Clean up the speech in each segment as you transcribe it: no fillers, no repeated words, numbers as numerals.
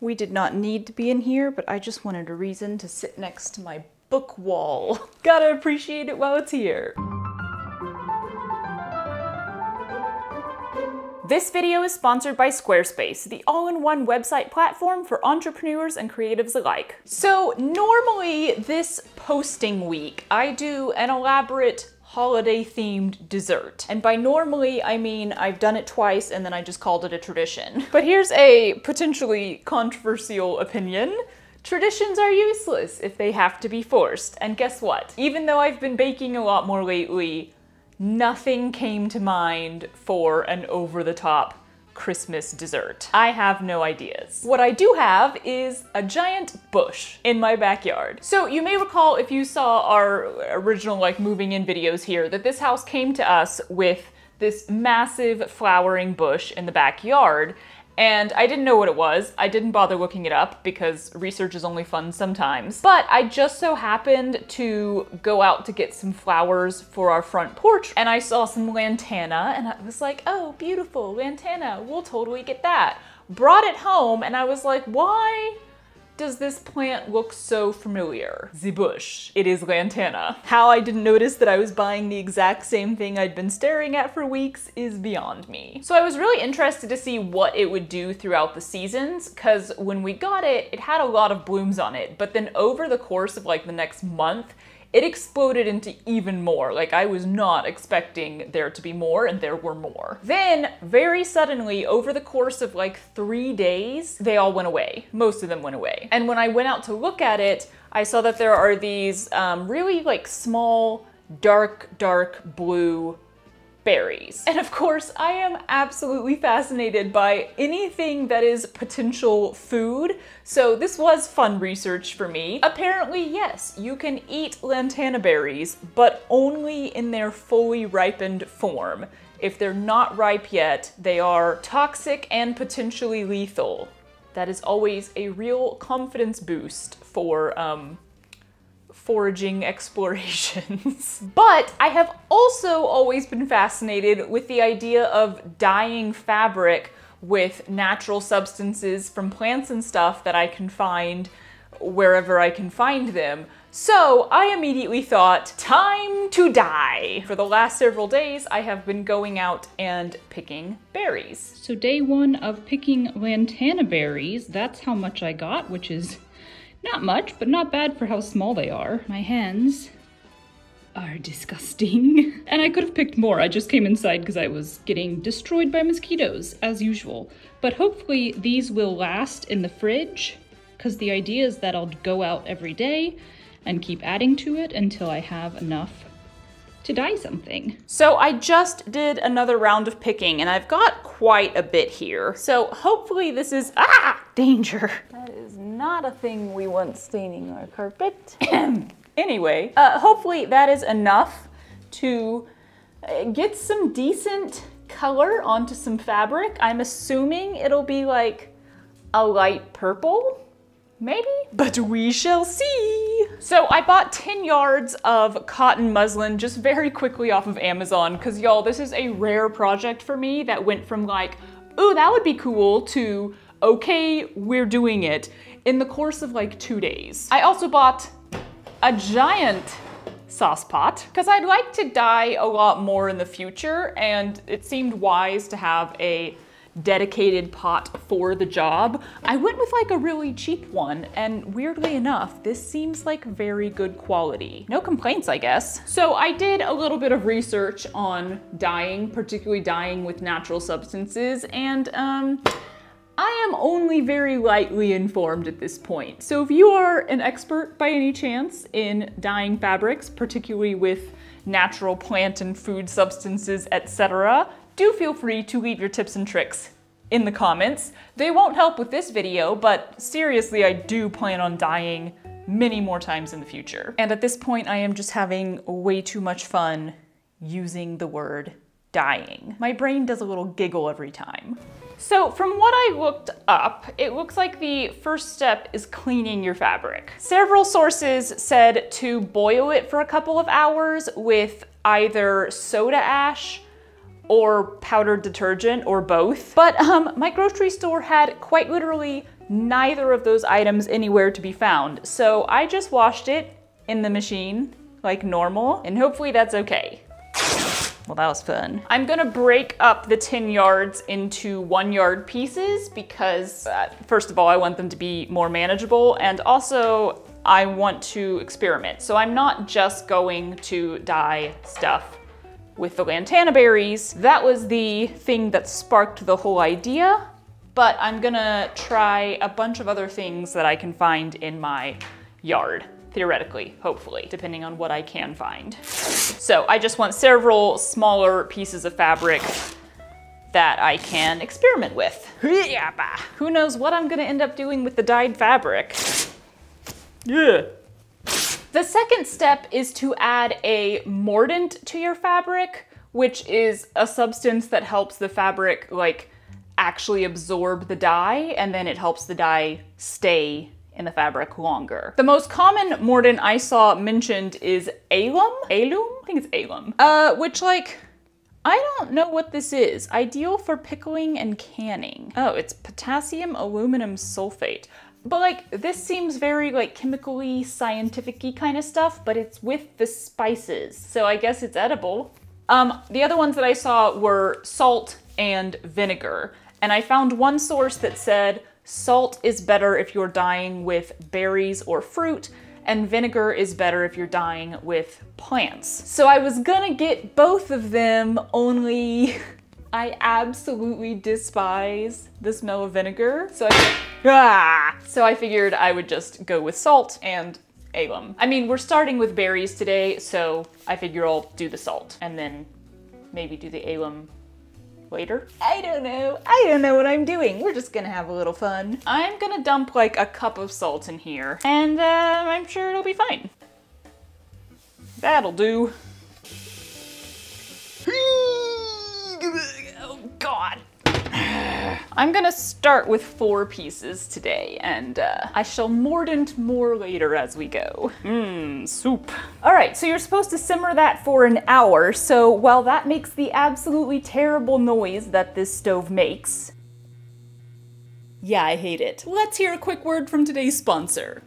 We did not need to be in here, but I just wanted a reason to sit next to my book wall. Gotta appreciate it while it's here. This video is sponsored by Squarespace, the all-in-one website platform for entrepreneurs and creatives alike. So normally this posting week, I do an elaborate holiday-themed dessert. And by normally, I mean I've done it twice and then I just called it a tradition. But here's a potentially controversial opinion. Traditions are useless if they have to be forced. And guess what? Even though I've been baking a lot more lately, nothing came to mind for an over-the-top Christmas dessert. I have no ideas. What I do have is a giant bush in my backyard. So you may recall, if you saw our original moving in videos here, that this house came to us with this massive flowering bush in the backyard. And I didn't know what it was. I didn't bother looking it up because research is only fun sometimes. But I just so happened to go out to get some flowers for our front porch and I saw some lantana and I was like, oh, beautiful lantana, we'll totally get that. Brought it home and I was like, why does this plant look so familiar? The bush. It is lantana. How I didn't notice that I was buying the exact same thing I'd been staring at for weeks is beyond me. So I was really interested to see what it would do throughout the seasons, because when we got it, it had a lot of blooms on it, but then over the course of the next month, it exploded into even more. I was not expecting there to be more, and there were more. Then, very suddenly, over the course of 3 days, they all went away. Most of them went away. And when I went out to look at it, I saw that there are these really small, dark blue berries. And of course, I am absolutely fascinated by anything that is potential food. So this was fun research for me. Apparently, yes, you can eat lantana berries, but only in their fully ripened form. If they're not ripe yet, they are toxic and potentially lethal. That is always a real confidence boost for foraging explorations. But I have also always been fascinated with the idea of dyeing fabric with natural substances from plants and stuff that I can find wherever I can find them. So I immediately thought, time to dye. For the last several days, I have been going out and picking berries. So day one of picking lantana berries, that's how much I got, which is not much, but not bad for how small they are. My hands are disgusting. And I could have picked more. I just came inside because I was getting destroyed by mosquitoes, as usual. But hopefully these will last in the fridge, because the idea is that I'll go out every day and keep adding to it until I have enough to dye something. So I just did another round of picking and I've got quite a bit here. So hopefully this is, danger. That is not a thing we want staining our carpet. Anyway, hopefully that is enough to get some decent color onto some fabric. I'm assuming it'll be a light purple. Maybe? But we shall see. So I bought 10 yards of cotton muslin just very quickly off of Amazon, because y'all, this is a rare project for me that went from ooh, that would be cool, to okay, we're doing it, in the course of 2 days. I also bought a giant sauce pot, because I'd like to dye a lot more in the future, and it seemed wise to have a dedicated pot for the job. I went with a really cheap one, and weirdly enough, this seems very good quality. No complaints, I guess. So I did a little bit of research on dyeing, particularly dyeing with natural substances, and I am only very lightly informed at this point. So if you are an expert by any chance in dyeing fabrics, particularly with natural plant and food substances, etc., do feel free to leave your tips and tricks in the comments. They won't help with this video, but seriously, I do plan on dyeing many more times in the future. And at this point, I am just having way too much fun using the word dyeing. My brain does a little giggle every time. So from what I looked up, it looks like the first step is cleaning your fabric. Several sources said to boil it for a couple of hours with either soda ash or powdered detergent, or both. But my grocery store had quite literally neither of those items anywhere to be found. So I just washed it in the machine like normal, and hopefully that's okay. Well, that was fun. I'm gonna break up the 10 yards into 1 yard pieces because first of all, I want them to be more manageable, and also I want to experiment. So I'm not just going to dye stuff with the lantana berries. That was the thing that sparked the whole idea, but I'm gonna try a bunch of other things that I can find in my yard. Theoretically, hopefully, depending on what I can find. So I just want several smaller pieces of fabric that I can experiment with. Who knows what I'm gonna end up doing with the dyed fabric. Yeah. The second step is to add a mordant to your fabric, which is a substance that helps the fabric like actually absorb the dye, and then it helps the dye stay in the fabric longer. The most common mordant I saw mentioned is alum? Alum? I think it's alum. Which like, I don't know what this is. Ideal for pickling and canning. Oh, it's potassium aluminum sulfate. But like, this seems very like chemically, scientific-y kind of stuff, but it's with the spices. So I guess it's edible. The other ones that I saw were salt and vinegar. And I found one source that said, salt is better if you're dyeing with berries or fruit, and vinegar is better if you're dyeing with plants. So I was gonna get both of them, only I absolutely despise the smell of vinegar. So I figured I would just go with salt and alum. I mean, we're starting with berries today, so I figure I'll do the salt and then maybe do the alum later. I don't know what I'm doing. We're just gonna have a little fun. I'm gonna dump like a cup of salt in here, and I'm sure it'll be fine. That'll do. Oh God. I'm gonna start with 4 pieces today, and I shall mordant more later as we go. Soup. All right, so you're supposed to simmer that for an hour, so while that makes the absolutely terrible noise that this stove makes, yeah, I hate it. Let's hear a quick word from today's sponsor.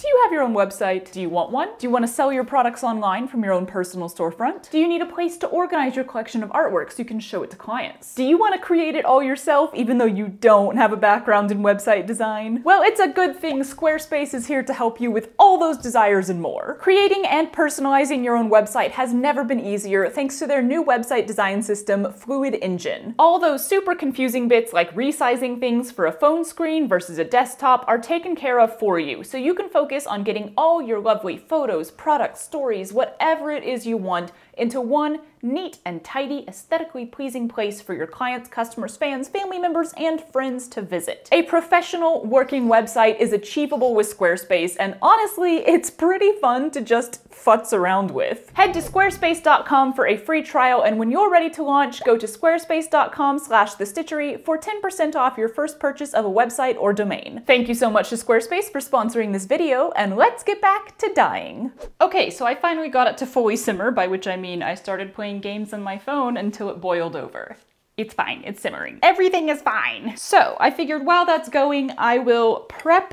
Do you have your own website? Do you want one? Do you want to sell your products online from your own personal storefront? Do you need a place to organize your collection of artwork so you can show it to clients? Do you want to create it all yourself even though you don't have a background in website design? Well, it's a good thing Squarespace is here to help you with all those desires and more. Creating and personalizing your own website has never been easier thanks to their new website design system, Fluid Engine. All those super confusing bits like resizing things for a phone screen versus a desktop are taken care of for you, so you can focus on getting all your lovely photos, products, stories, whatever it is you want into one neat and tidy, aesthetically pleasing place for your clients, customers, fans, family members, and friends to visit. A professional working website is achievable with Squarespace, and honestly, it's pretty fun to just futz around with. Head to squarespace.com for a free trial, and when you're ready to launch, go to squarespace.com/thestitchery for 10% off your first purchase of a website or domain. Thank you so much to Squarespace for sponsoring this video, and let's get back to dyeing. Okay, so I finally got it to fully simmer, by which I mean I started playing games on my phone until it boiled over. It's fine, it's simmering. Everything is fine. So I figured while that's going, I will prep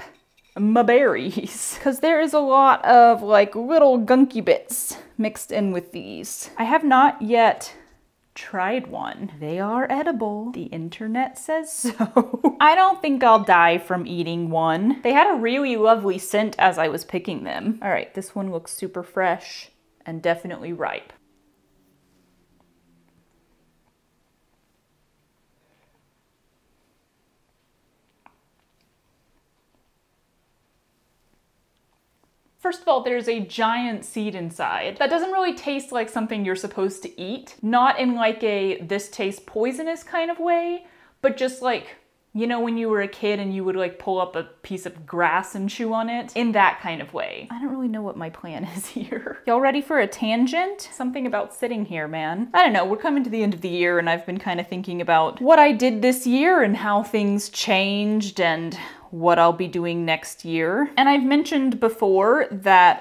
my berries, because there is a lot of like little gunky bits mixed in with these. I have not yet tried one. They are edible. The internet says so. I don't think I'll die from eating one. They had a really lovely scent as I was picking them. All right, this one looks super fresh and definitely ripe. First of all, there's a giant seed inside. That doesn't really taste like something you're supposed to eat. Not in like a this tastes poisonous kind of way, but just like, you know, when you were a kid and you would like pull up a piece of grass and chew on it? In that kind of way. I don't really know what my plan is here. Y'all ready for a tangent? Something about sitting here, man. I don't know, we're coming to the end of the year and I've been kind of thinking about what I did this year and how things changed and what I'll be doing next year. And I've mentioned before that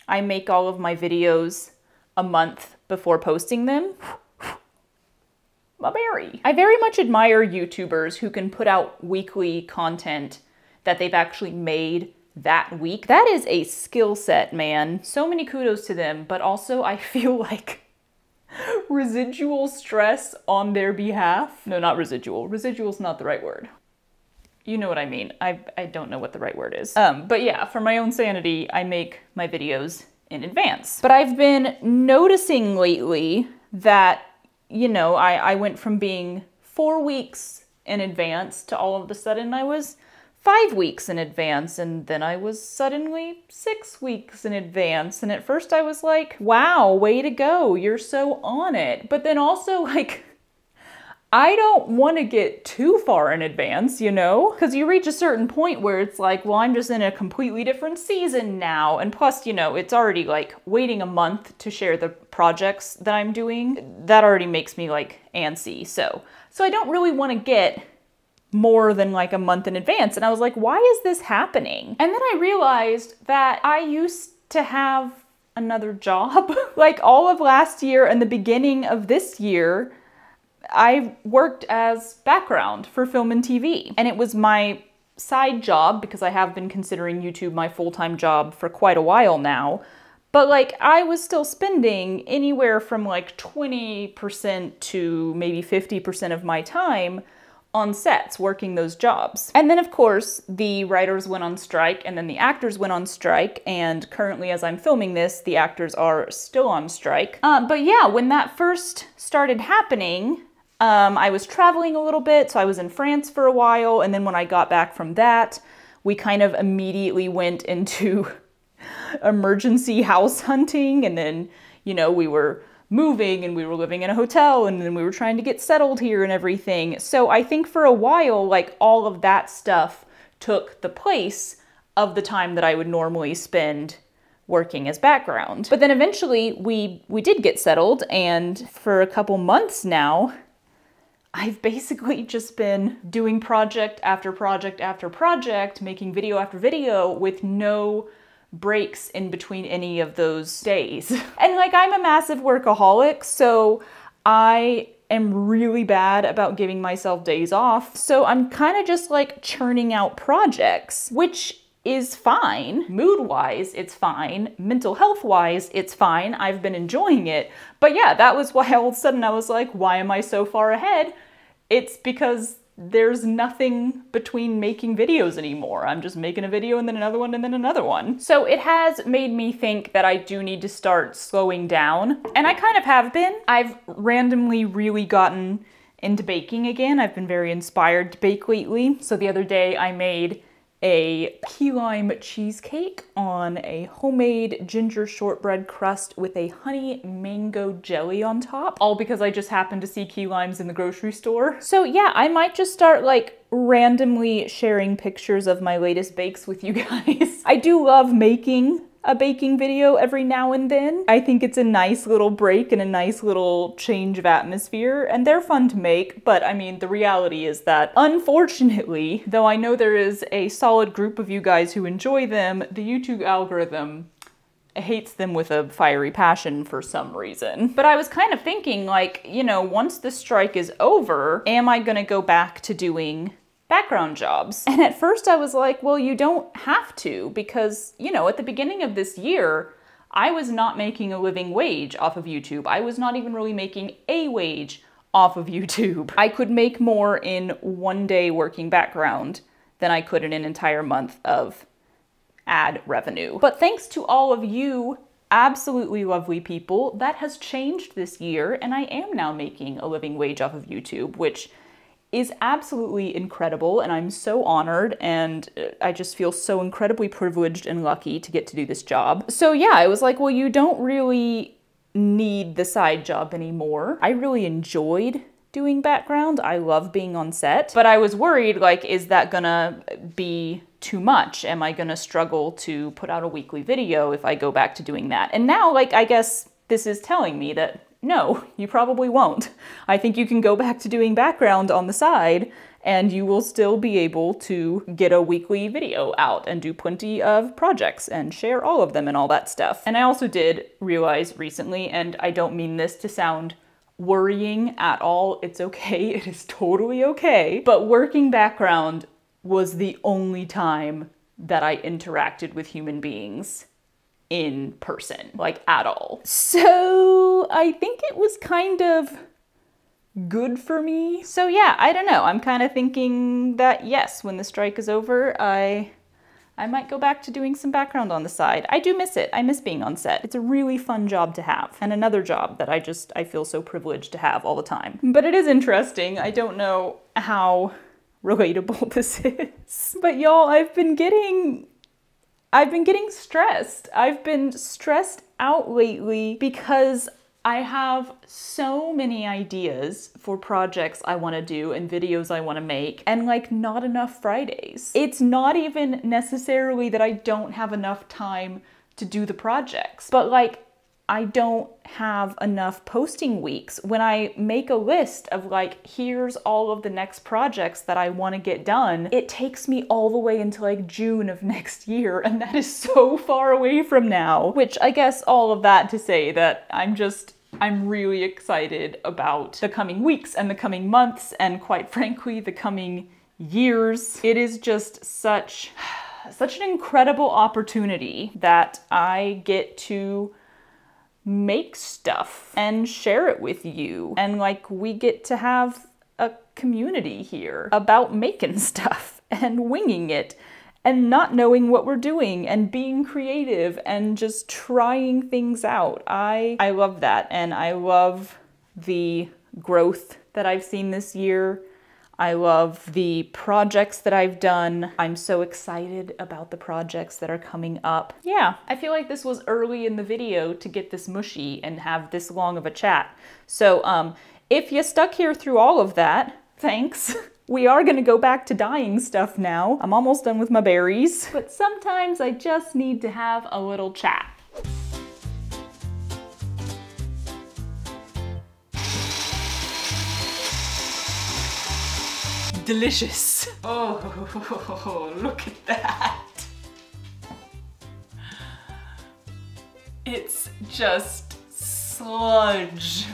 I make all of my videos a month before posting them. a berry. I very much admire YouTubers who can put out weekly content that they've actually made that week. That is a skill set, man. So many kudos to them, but also I feel like residual stress on their behalf. No, not residual. Residual's not the right word. You know what I mean. I don't know what the right word is. But yeah, for my own sanity, I make my videos in advance. But I've been noticing lately that, you know, I went from being 4 weeks in advance to all of a sudden I was 5 weeks in advance, and then I was suddenly 6 weeks in advance. And at first I was like, wow, way to go, you're so on it. But then also, like, I don't want to get too far in advance, you know? Because you reach a certain point where it's like, well, I'm just in a completely different season now. And plus, you know, it's already like waiting a month to share the projects that I'm doing. That already makes me like antsy. So I don't really want to get more than like a month in advance. And I was like, why is this happening? And then I realized that I used to have another job. Like all of last year and the beginning of this year, I worked as background for film and TV. And it was my side job because I have been considering YouTube my full-time job for quite a while now. But like I was still spending anywhere from like 20% to maybe 50% of my time on sets working those jobs. And then of course the writers went on strike and then the actors went on strike, and currently as I'm filming this the actors are still on strike. But yeah, when that first started happening, I was traveling a little bit, so I was in France for a while, and then when I got back from that, we kind of immediately went into emergency house hunting, and then, you know, we were moving and we were living in a hotel and then we were trying to get settled here and everything. So I think for a while, like all of that stuff took the place of the time that I would normally spend working as background. But then eventually we did get settled, and for a couple months now, I've basically just been doing project after project after project, making video after video with no breaks in between any of those days. And like I'm a massive workaholic, so I am really bad about giving myself days off. So I'm kind of just like churning out projects, which is fine. Mood-wise, it's fine. Mental health-wise, it's fine. I've been enjoying it. But yeah, that was why all of a sudden I was like, why am I so far ahead? It's because there's nothing between making videos anymore. I'm just making a video and then another one and then another one. So it has made me think that I do need to start slowing down. And I kind of have been. I've randomly really gotten into baking again. I've been very inspired to bake lately. So the other day I made a key lime cheesecake on a homemade ginger shortbread crust with a honey mango jelly on top, all because I just happened to see key limes in the grocery store. So yeah, I might just start like randomly sharing pictures of my latest bakes with you guys. I do love making a baking video every now and then. I think it's a nice little break and a nice little change of atmosphere, and they're fun to make, but I mean, the reality is that unfortunately, though I know there is a solid group of you guys who enjoy them, the YouTube algorithm hates them with a fiery passion for some reason. But I was kind of thinking like, you know, once the strike is over, am I gonna go back to doing background jobs? And at first I was like, well, you don't have to, because, you know, at the beginning of this year, I was not making a living wage off of YouTube. I was not even really making a wage off of YouTube. I could make more in one day working background than I could in an entire month of ad revenue. But thanks to all of you absolutely lovely people, that has changed this year, and I am now making a living wage off of YouTube, which is absolutely incredible, and I'm so honored, and I just feel so incredibly privileged and lucky to get to do this job. So yeah, I was like, well, you don't really need the side job anymore. I really enjoyed doing background. I love being on set, but I was worried, like, is that gonna be too much? Am I gonna struggle to put out a weekly video if I go back to doing that? And now, like, I guess this is telling me that no, you probably won't. I think you can go back to doing background on the side and you will still be able to get a weekly video out and do plenty of projects and share all of them and all that stuff. And I also did realize recently, and I don't mean this to sound worrying at all. It's okay, it is totally okay. But working background was the only time that I interacted with human beings in person, like at all. So I think it was kind of good for me. So yeah, I don't know. I'm kind of thinking that yes, when the strike is over, I might go back to doing some background on the side. I do miss it. I miss being on set. It's a really fun job to have. And another job that I feel so privileged to have all the time. But it is interesting. I don't know how relatable this is. But y'all, I've been getting stressed. I've been stressed out lately because I have so many ideas for projects I want to do and videos I want to make, and like not enough Fridays. It's not even necessarily that I don't have enough time to do the projects, but like I don't have enough posting weeks. When I make a list of like, here's all of the next projects that I want to get done, it takes me all the way into like June of next year, and that is so far away from now. Which I guess all of that to say that I'm really excited about the coming weeks and the coming months, and quite frankly, the coming years. It is just such an incredible opportunity that I get to make stuff and share it with you. And like, we get to have a community here about making stuff and winging it and not knowing what we're doing and being creative and just trying things out. I love that, and I love the growth that I've seen this year. I love the projects that I've done. I'm so excited about the projects that are coming up. Yeah, I feel like this was early in the video to get this mushy and have this long of a chat. So if you stuck here through all of that, thanks. We are gonna go back to dyeing stuff now. I'm almost done with my berries, but sometimes I just need to have a little chat. Delicious. Oh, look at that. It's just sludge.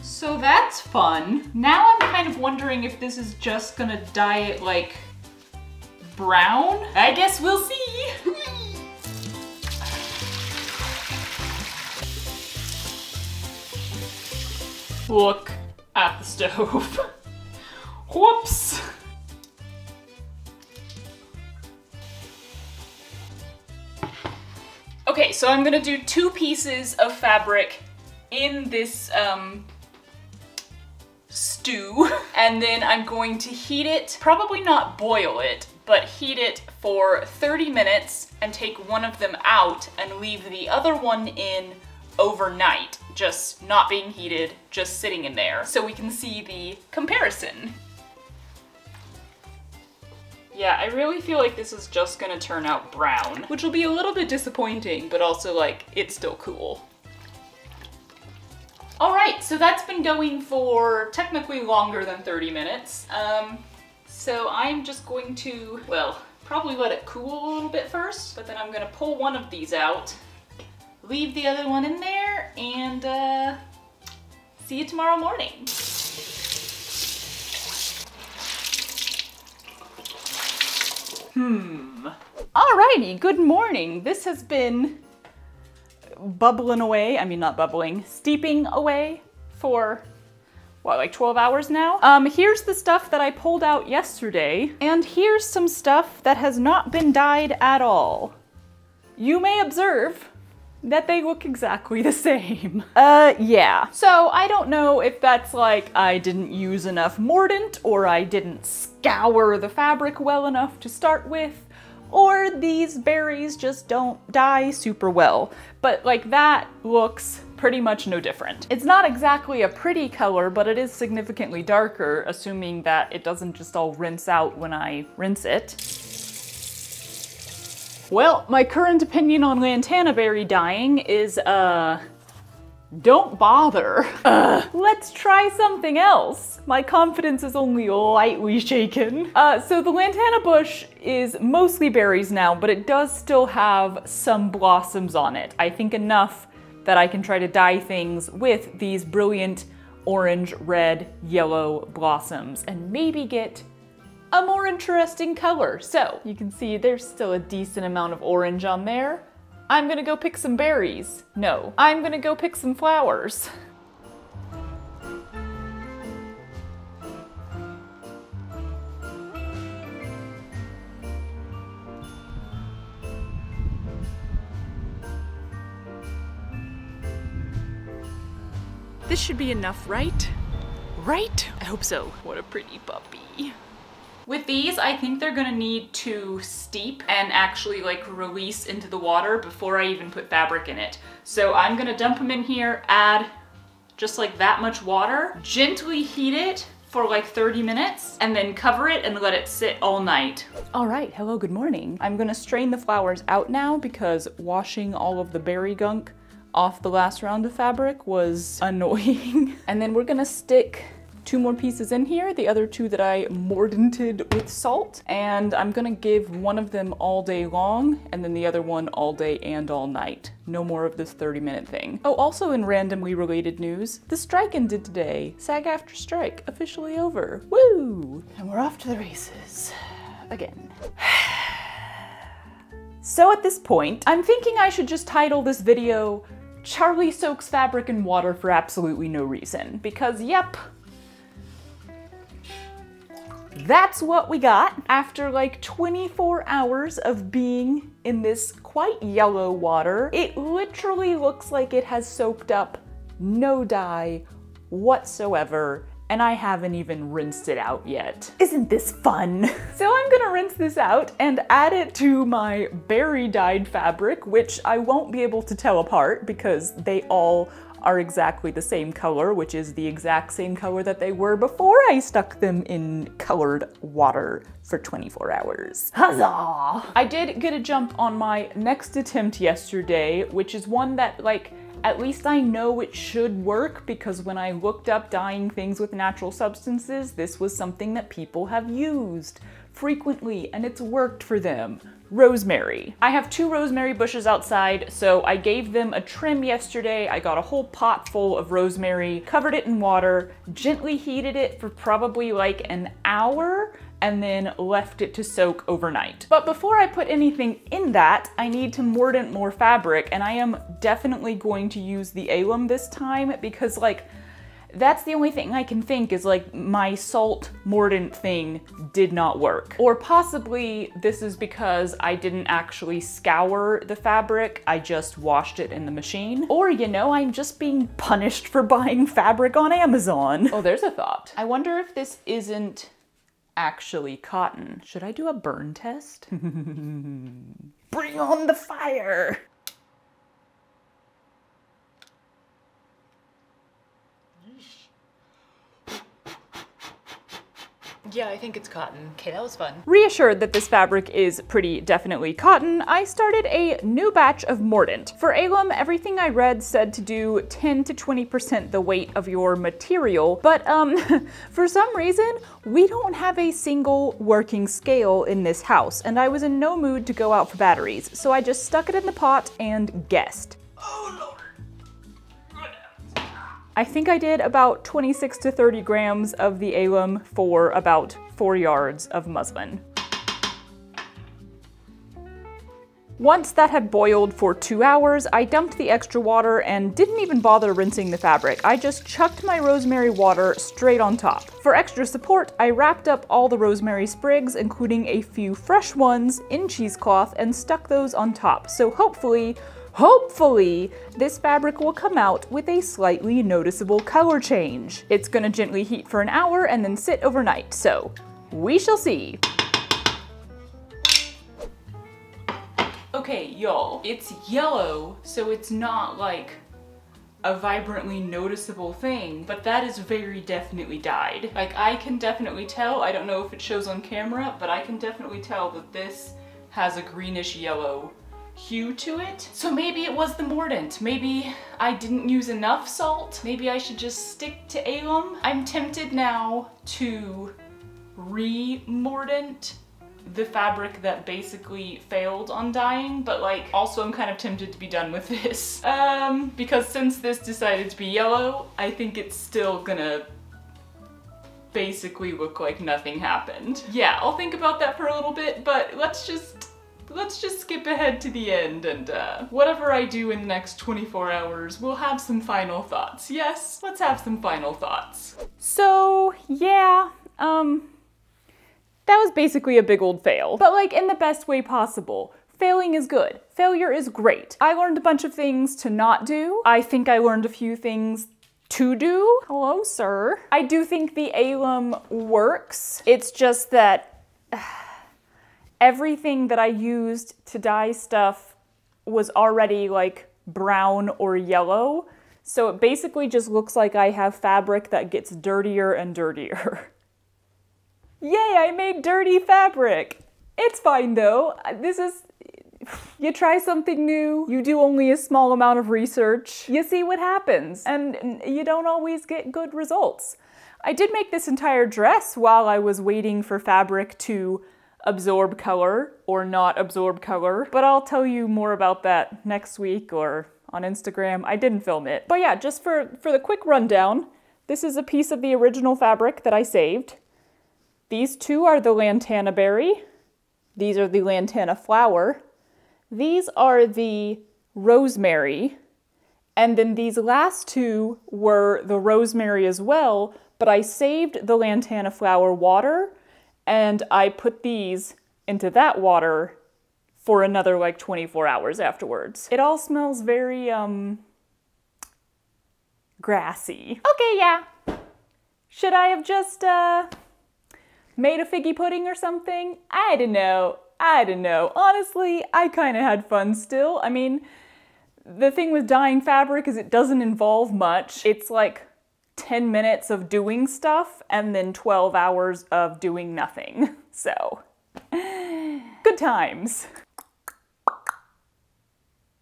So that's fun. Now I'm kind of wondering if this is just gonna dye it like brown. I guess we'll see. Look at the stove. Whoops. Okay, so I'm gonna do 2 pieces of fabric in this stew, and then I'm going to heat it, probably not boil it, but heat it for 30 minutes and take one of them out and leave the other one in overnight, just not being heated, just sitting in there, so we can see the comparison. Yeah, I really feel like this is just gonna turn out brown, which will be a little bit disappointing, but also like, it's still cool. All right, so that's been going for technically longer than 30 minutes. So I'm just going to, well, probably let it cool a little bit first, but then I'm gonna pull one of these out, leave the other one in there, and see you tomorrow morning. Alrighty, good morning. This has been bubbling away, I mean not bubbling, steeping away for, what, like 12 hours now? Here's the stuff that I pulled out yesterday, and here's some stuff that has not been dyed at all. You may observe that they look exactly the same. Yeah. So I don't know if that's like I didn't use enough mordant, or I didn't scour the fabric well enough to start with, or these berries just don't dye super well. But like, that looks pretty much no different. It's not exactly a pretty color, but it is significantly darker, assuming that it doesn't just all rinse out when I rinse it. Well, my current opinion on lantana berry dyeing is, Don't bother. Let's try something else. My confidence is only lightly shaken. So the lantana bush is mostly berries now, but it does still have some blossoms on it. I think enough that I can try to dye things with these brilliant orange, red, yellow blossoms and maybe get a more interesting color. So you can see there's still a decent amount of orange on there. I'm gonna go pick some berries. No, I'm gonna go pick some flowers. This should be enough, right? Right? I hope so. What a pretty puppy. With these, I think they're gonna need to steep and actually like release into the water before I even put fabric in it. So I'm gonna dump them in here, add just like that much water, gently heat it for like 30 minutes, and then cover it and let it sit all night. All right, hello, good morning. I'm gonna strain the flowers out now because washing all of the berry gunk off the last round of fabric was annoying. And then we're gonna stick 2 more pieces in here, the other 2 that I mordanted with salt, and I'm gonna give one of them all day long and then the other one all day and all night. No more of this 30-minute thing. Oh, also in randomly related news, the strike ended today. SAG-AFTRA strike officially over. Woo! And we're off to the races again. So at this point, I'm thinking I should just title this video Charlie Soaks Fabric in Water for Absolutely No Reason, because yep, that's what we got after like 24 hours of being in this quite yellow water. It literally looks like it has soaked up no dye whatsoever, and I haven't even rinsed it out yet. Isn't this fun? So I'm gonna rinse this out and add it to my berry dyed fabric, which I won't be able to tell apart because they all are exactly the same color, which is the exact same color that they were before I stuck them in colored water for 24 hours. Huzzah! I did get a jump on my next attempt yesterday, which is one that, like, at least I know it should work because when I looked up dyeing things with natural substances, this was something that people have used frequently and it's worked for them. Rosemary. I have 2 rosemary bushes outside, so I gave them a trim yesterday. I got a whole pot full of rosemary, covered it in water, gently heated it for probably like an hour, and then left it to soak overnight. But before I put anything in that, I need to mordant more fabric, and I am definitely going to use the alum this time because, like, that's the only thing I can think is like my salt mordant thing did not work. Or possibly this is because I didn't actually scour the fabric, I just washed it in the machine. Or, you know, I'm just being punished for buying fabric on Amazon. Oh, there's a thought. I wonder if this isn't actually cotton. Should I do a burn test? Bring on the fire! Yeah, I think it's cotton. Okay, that was fun. Reassured that this fabric is pretty definitely cotton, I started a new batch of mordant. For alum, everything I read said to do 10 to 20% the weight of your material, but for some reason, we don't have a single working scale in this house, and I was in no mood to go out for batteries, so I just stuck it in the pot and guessed. Oh Lord. I think I did about 26 to 30 grams of the alum for about 4 yards of muslin. Once that had boiled for 2 hours, I dumped the extra water and didn't even bother rinsing the fabric. I just chucked my rosemary water straight on top. For extra support, I wrapped up all the rosemary sprigs, including a few fresh ones, in cheesecloth and stuck those on top. So hopefully, this fabric will come out with a slightly noticeable color change. It's gonna gently heat for an hour and then sit overnight, so we shall see. Okay, y'all, it's yellow, so it's not like a vibrantly noticeable thing, but that is very definitely dyed. Like, I can definitely tell, I don't know if it shows on camera, but I can definitely tell that this has a greenish yellow hue to it. So maybe it was the mordant. Maybe I didn't use enough salt. Maybe I should just stick to alum. I'm tempted now to re-mordant the fabric that basically failed on dyeing, but like also I'm kind of tempted to be done with this. Because since this decided to be yellow, I think it's still gonna basically look like nothing happened. Yeah, I'll think about that for a little bit, but let's just skip ahead to the end, and whatever I do in the next 24 hours, we'll have some final thoughts. Yes, let's have some final thoughts. So yeah, that was basically a big old fail, but like in the best way possible. Failing is good. Failure is great. I learned a bunch of things to not do. I think I learned a few things to do. Hello, sir. I do think the alum works. It's just that everything that I used to dye stuff was already like brown or yellow. So it basically just looks like I have fabric that gets dirtier and dirtier. Yay, I made dirty fabric. It's fine though. You try something new, you do only a small amount of research, you see what happens, and you don't always get good results. I did make this entire dress while I was waiting for fabric to absorb color or not absorb color, but I'll tell you more about that next week or on Instagram. I didn't film it. But yeah, just for the quick rundown, this is a piece of the original fabric that I saved. These two are the lantana berry. These are the lantana flower. These are the rosemary. And then these last two were the rosemary as well, but I saved the lantana flower water and I put these into that water for another like 24 hours afterwards. It all smells very, grassy. Okay, yeah. Should I have just, made a figgy pudding or something? I don't know. Honestly, I kind of had fun still. I mean, the thing with dyeing fabric is it doesn't involve much. It's like 10 minutes of doing stuff and then 12 hours of doing nothing. So, good times.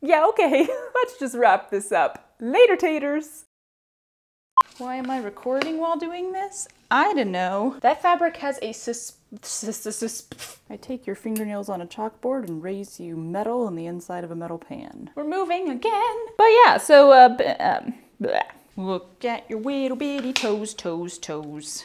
Yeah, okay, let's just wrap this up. Later, taters. Why am I recording while doing this? I don't know. That fabric has a I take your fingernails on a chalkboard and raise you metal on the inside of a metal pan. We're moving again. But yeah, so, bleh. Look at your little bitty toes, toes, toes.